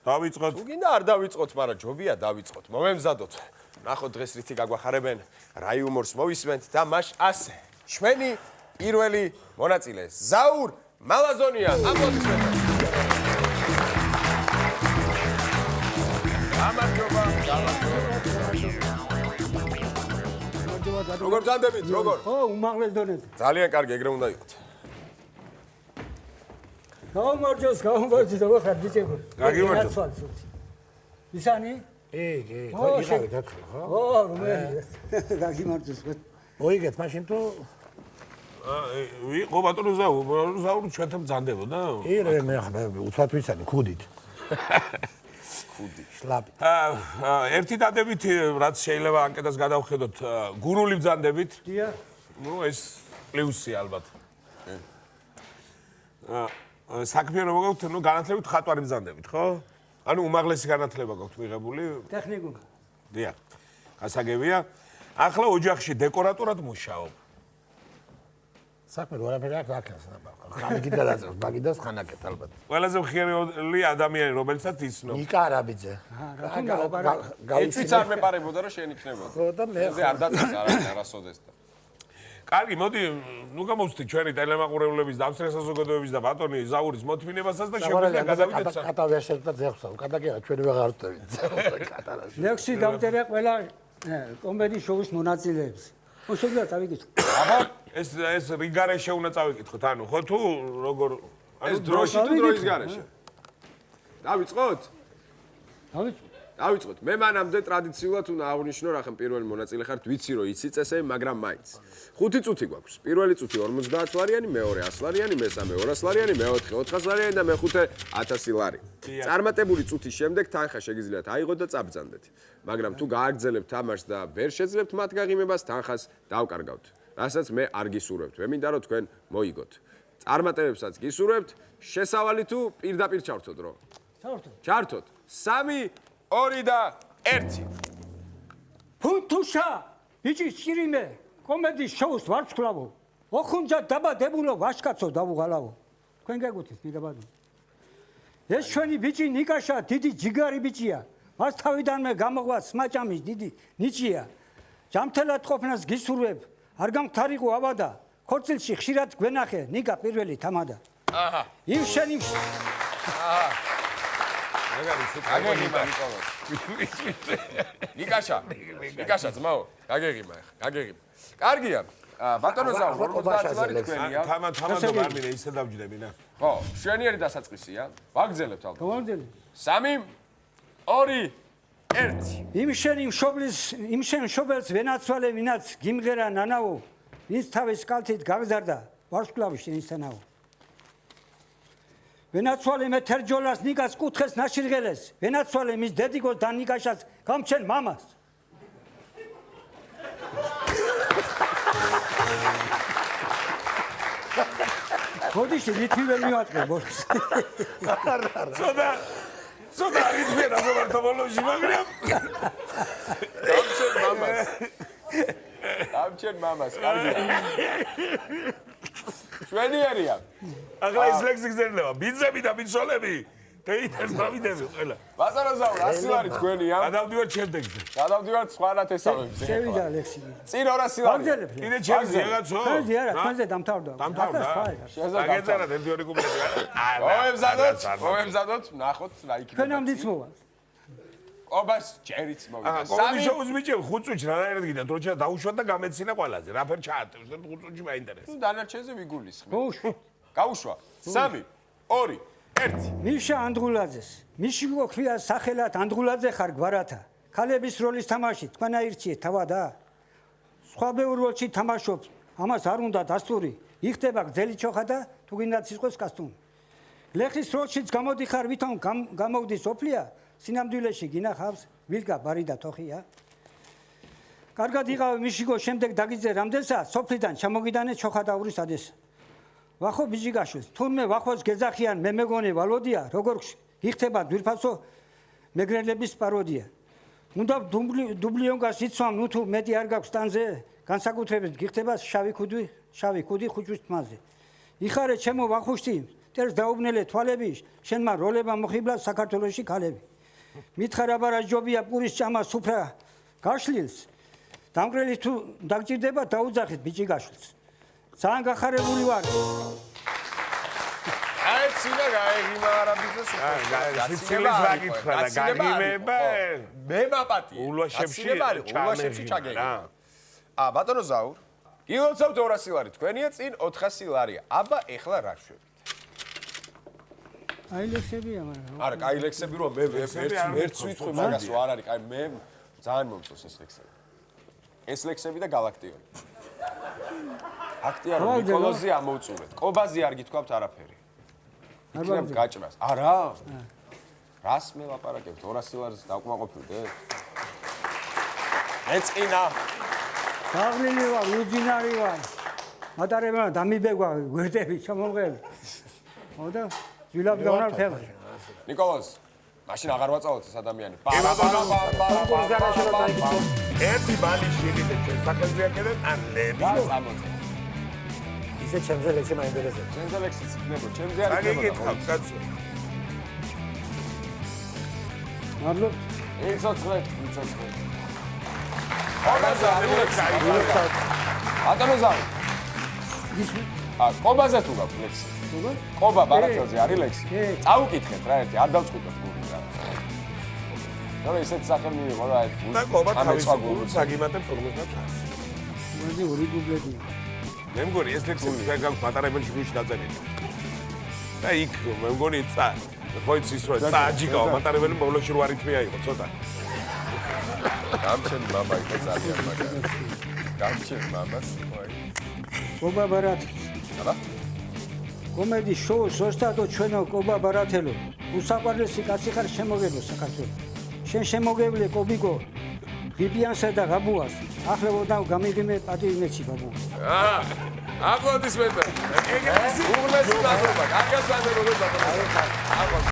დავიწყოთ. თუ გინდა არ დავიწყოთ, მაგრამ ჯობია დავიწყოთ. მომემზადოთ. ნახოთ დღეს რითი გაგვახარებენ, რა იუმორს მოვისმენთ და მას ასე. ჩვენი პირველი მონაწილე ზაურ მალაზონია. აპლოდისმენტები. გამარჯობა. როგორ ძანდებით, როგორ? ო, უმაღლეს დონეზე. ძალიან კარგი, ეგრე უნდა იყოთ. გაუმარჯოს, და ვახარ ბიჭებო. გაგიმარჯოს. ისანი? ხო, იღავით ახლა, ხო? ო, რომელი? გაგიმარჯოს. მოიგეთ მაშინ თუ ვიყო ბატონო ზაური ჩვენთან ბრძანდებოდა? ირე მე ახლა უცბად ვიცანი ქუდით. ხუდი. შლაპი. ერთი დადებით, რაც შეიძლება ანკეტას გადავხედოთ, გურული ბრძანდებით. დიახ. ნუ ეს პლუსი ალბათ. საქმე რომ მოგაქვთ, ნუ განათლებით ხატვარი ბრძანდებით, ხო? ანუ უმაღლესი განათლება გაქვთ მიღებული? ტექნიკუმი. დიახ. გასაგებია. ახლა ოჯახში დეკორატორად მუშაობ. საქმე ვარაფერი აქვს აქაც. ხანი კიდე დაწევს, მაგიდას ხანაკეთ ალბათ. ყველაზე მხიარული ადამიანი, რომელსაც ისნო. ნიკა არაბიძე. ეჭვიც არ მეპარებოდა რომ შენ იქნებოდა. ხო და მე ზე არ დაწეს არასოდეს და. კარგი, მოდი, ნუ გამოვსდით ჩვენი ტელემაყურებლების და ავსტრიასაზოგადოების და ბატონი ზაურის მოთმინებასაც და შეგვიძლია გადავიდეთ. კატავია შეძდა ძეხსა, კატაკია ჩვენი ვეღარ ვწევით. კატარაში. ლექსი დავწერე ყველა კომედიის შოუს მონაწილეებს. ხო შეიძლება წავიკითხო. აბა, ეს რიგარეშე უნდა წავიკითხოთ, ანუ ხო თუ როგორ ეს დროში თუ დროის გარეშე. დავიწყოთ? დავიწყოთ. მე მანამდე ტრადიციულად უნდა აღვნიშნო, რა ხომ პირველი მონაწილე ხართ, ვიცი რომ იცი წესები, მაგრამ მაინც. 5 წუთი გვაქვს. პირველი წუთი 50 ლარიანი, მეორე 100 ლარიანი, მესამე 200 ლარიანი, მეოთხე 400 ლარიანი და მეხუთე 1000 ლარი. წარმატებული წუთის შემდეგ თანხა შეგიძლიათ აიღოთ და წაბრძანდეთ. მაგრამ თუ გააგრძელებთ თამაშს და ვერ შეძლებთ მათ გაღიმებას, თანხას დავკარგავთ. რასაც მე არ გისურვებთ. მე მინდა რომ თქვენ მოიგოთ. წარმატებებსაც გისურვებთ. შესავალი თუ პირდაპირ ჩავთოთ რო? ჩავთოთ. 3 2 და 1. ფუნთუშა, ბიჭი ჭირიმე, კომედიის შოუს ვარსკვლავო. ოხუნჯა დაბადებულო ვაშკაცო დავუღალავო. თქვენ გეგუთით ნიკაბადო. ეს ჩვენი ბიჭი ნიკაშა დიდი ჯიგარი ბიჭია. მას თავიდანვე გამოღვა სმაჭამის დიდი ნიჭია. ჯამთელად ყოფნას გისურვებ. არ გამთარიყო ავადა. ქორწილში ხშირად გვენახე ნიკა პირველი თამადა. აჰა. იმ შენი აჰა. გაგეგიმა ნიკაშა ძმაო გაგეგიმა გაგეგიმა კარგია ბატონო ზაურ 50 ლარი თქვენია თამადო მარმინე ისე დავჯდებინა ხო შვენიერი დასაწყისია ვაგრძელებთ ალბათ გავაგრძელე 3 2 1 იმ შენ შობელს ვენაცვალე ვინაც გიმღერა ნანაო ის თავის კალთით გაგზარდა ვარსკვლავის შენისთანაო ვენაცვალე მე თერჯოლას ნიკას კუთხეს ნაშირღელეს ვენაცვალე მის დედიკოს და ნიკაშას გამჩენ მამას გოდიში ლითივე მივაწყე ბოს ცოტა ითვერა ზოგადად ბოლოში მაგრამ გამჩენ მამას კარგია შვენიერია ახლა ის ლექსი გზერდება ბიძები და ბიცოლები თეითებს დავიდები ყველა ბატონო ზაურ 100 ლარი თქვენია გადავდივართ შემდეგზე გადავდივართ სხვა ნათესავებზე შევიდა ლექსი წინ 200 ლარი კიდე ჩემზე რაღაცო ხაზი არა თქვენზე დამთავრდა აგეძარათ ერთი ორი კუპლეტი მოემზადოთ ნახოთ რა იქნება თქვენ ამდიც მოვა ობას ჯერიც მოვიდა სამი შოუს ბიჭები 5 წუთში რანაირად გინდა დროჩა დაუშვათ და გამეცინა ყველაზე რაფერ ჩაატევს და 5 წუთში მაინტერესებს დანარჩენზე ვიგულისხმე გაუშვა 3 2 1 მიშა ანდღულაძეს მიში გვქვია სახელად ანდღულაძე ხარ გვარათა ქალების როლის თამაში თქვენ აირჩიეთ თავადა სხვა ბევრ როლში თამაშობ ამას არ უნდა დასტური იხდება გძელი ჩოხა და თუ გინდათ სიტყვის კასტუმი ლეხის როლშიც გამოდიხარ ვითომ გამოგდის ოფლია სინამდვილეში გინახავს ვილკა ბარი და თოხია კარგად იყავ მიშიგო შემდეგ დაგიძე რამდენსა სოფლიდან ჩამოგიდანე ჩოხა და ურისადეს ვახო ბიჭიგაშოს თურმე ვახოს გეძახიან მე მეგონე ვალოდია როგორ გიხდება ძვირფასო მეგრელების პაროდია უნდა დუბლიონგას იცვამ ნუ თუ მეტი არ გაქვს სტანზე განსაკუთრებით გიხდება შავი ქუდი ხუჭვის თმაზე იხარე ჩემო ვახუშტი მტერს დაუბნელე თვალები, შენმა როლებმა მოხიბლა საქართველოში ქალები. მითხარა რა ჯობია პურის ჭამა სუფრა გაშლილს. დამგრელი თუ დაგჭირდება დაუძახეთ ბიჭი გაშლილს. ძალიან გახარებული ვარ. აი ცინა გაიგიმა არაბიზეს სიცილის ვაკითხა და გაგიმება მე მაპატიე ულვაშებში ულვაშებში ჩაგეგა ბატონო ზაურ გილოცავთ 200 ლარი თქვენია წინ 400 ლარია აბა ეხლა რა შვებით აი ლექსებია მაგრამ არა კაი ლექსები რომ მე ერთს ვიტყვი მაგას რა არ არის კაი მე ძალიან მომწონს ეს ლექსები ეს ლექსები და galaktion აქტია რომ ნიკოლოზი ამოვწურეთ კობაზე არ გითქვამთ არაფერი იქნებ გაჭრას. არა. რას მე ლაპარაკებ 200 ლარს დაკმაყოფილდე? ეწყინა. დაღლილი ვარ, უძინარი ვარ. მატარებენა დამიბეგვა გვერდები ჩამომღები. მოდა ძილად გავნარ ფეხი. ნიკოლოზ, მაშინ აღარ ვაწავოთ ეს ადამიანი. ერთი ბალი შეიძლება ჩვენ სახელზე აკეთებ ან ლები. ისე ჩემზე ლექსი მაინტერესებს. ჩემზე ლექსიც იქნება, ჩემზე არ იქნება. აგიკითხავთ, კაცო. მადლობთ. იცოცხლეთ. ატანოზავ. კობაზე თუ გაქვს ლექსი? კობა ბარათელზე არის ლექსი? წავუკითხეთ რა ერთი, არ დავწყვიტოთ გული რა. ნუ ისეთ სახე მიიღო რა ერთი. და კობა თავის გულს აგიმატებს 50. მოდი ორი დუბლეტია. მე მგონი ეს ლექსები თქვენ გაქვთ მატარებელში გუშინ დაწერილი. და იქ მე მგონი წა ხოიც ის რო წააჯიკაო მატარებელი ბოლოში რო არითმია იყო ცოტა. გამჩენ მამა იყო ძალიან მაგარი. გამჩენ მამას ხოი. კობა ბარათი. აბა? კომედი შოუ ზუსტად ჩვენო კობა ბარათელო. უსაყვარლესი კაცი ხარ შემოგეძლო საქართველოს. შენ შემოგევლე კობიკო. ვიპიანსა და გაბუას. ახლა ვოდავ გამიღიმე პატივიმეცი ბაბუას. აპლოდისმენტები. ეგრე უღლესი მადლობა. კარგად სამეროდება.